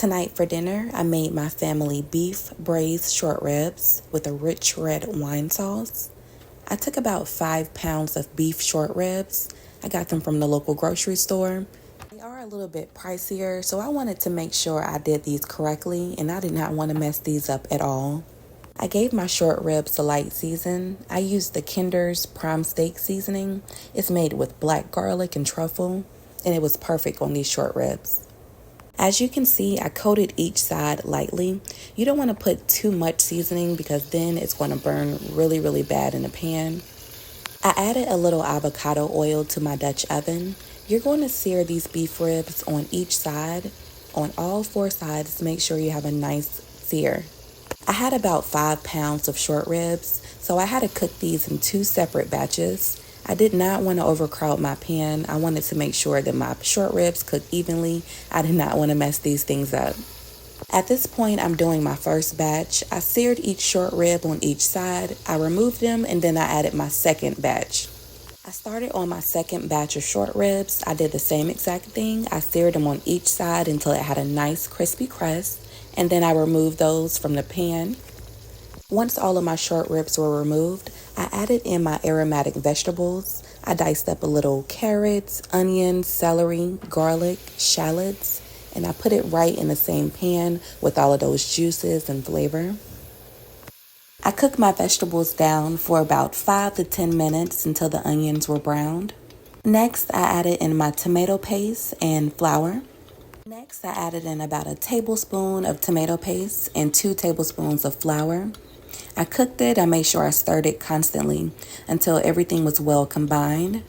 Tonight for dinner, I made my family beef braised short ribs with a rich red wine sauce. I took about 5 pounds of beef short ribs. I got them from the local grocery store. They are a little bit pricier, so I wanted to make sure I did these correctly, and I did not want to mess these up at all. I gave my short ribs a light season. I used the Kinder's prime steak seasoning. It's made with black garlic and truffle, and it was perfect on these short ribs. As you can see, I coated each side lightly. You don't want to put too much seasoning because then it's going to burn really bad in the pan. I added a little avocado oil to my Dutch oven. You're going to sear these beef ribs on each side. On all 4 sides, make sure you have a nice sear. I had about 5 pounds of short ribs, so I had to cook these in 2 separate batches. I did not want to overcrowd my pan. I wanted to make sure that my short ribs cooked evenly. I did not want to mess these things up. At this point, I'm doing my first batch. I seared each short rib on each side. I removed them and then I added my second batch. I started on my second batch of short ribs. I did the same exact thing. I seared them on each side until it had a nice crispy crust, and then I removed those from the pan. Once all of my short ribs were removed, I added in my aromatic vegetables. I diced up a little carrots, onions, celery, garlic, shallots, and I put it right in the same pan with all of those juices and flavor. I cooked my vegetables down for about 5 to 10 minutes until the onions were browned. Next, I added in my tomato paste and flour. Next, I added in about a tablespoon of tomato paste and 2 tablespoons of flour. I cooked it. I made sure I stirred it constantly until everything was well combined.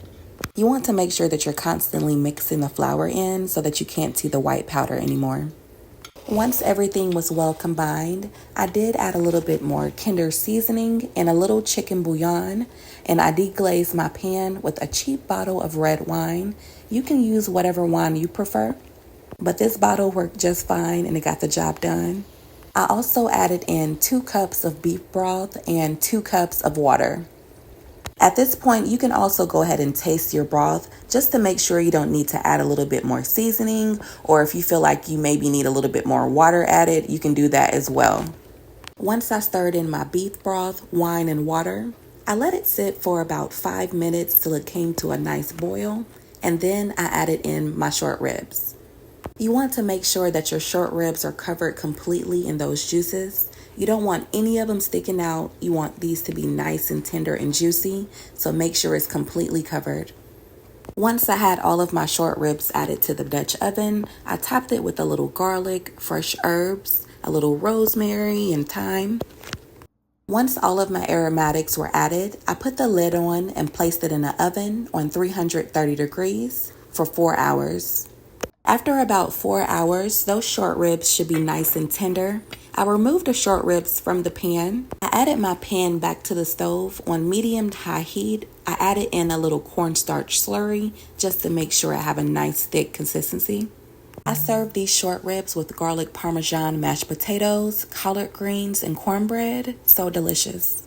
You want to make sure that you're constantly mixing the flour in so that you can't see the white powder anymore. Once everything was well combined, I did add a little bit more Kinder seasoning and a little chicken bouillon, and I deglazed my pan with a cheap bottle of red wine. You can use whatever wine you prefer, but this bottle worked just fine and it got the job done. I also added in 2 cups of beef broth and 2 cups of water. At this point, you can also go ahead and taste your broth just to make sure you don't need to add a little bit more seasoning, or if you feel like you maybe need a little bit more water added, you can do that as well. Once I stirred in my beef broth, wine, and water, I let it sit for about 5 minutes till it came to a nice boil, and then I added in my short ribs. You want to make sure that your short ribs are covered completely in those juices. You don't want any of them sticking out. You want these to be nice and tender and juicy, so make sure it's completely covered. Once I had all of my short ribs added to the Dutch oven, I topped it with a little garlic, fresh herbs, a little rosemary, and thyme. Once all of my aromatics were added, I put the lid on and placed it in the oven on 330 degrees for 4 hours. After about 4 hours, those short ribs should be nice and tender. I removed the short ribs from the pan. I added my pan back to the stove on medium to high heat. I added in a little cornstarch slurry just to make sure I have a nice thick consistency. I served these short ribs with garlic parmesan mashed potatoes, collard greens, and cornbread. So delicious.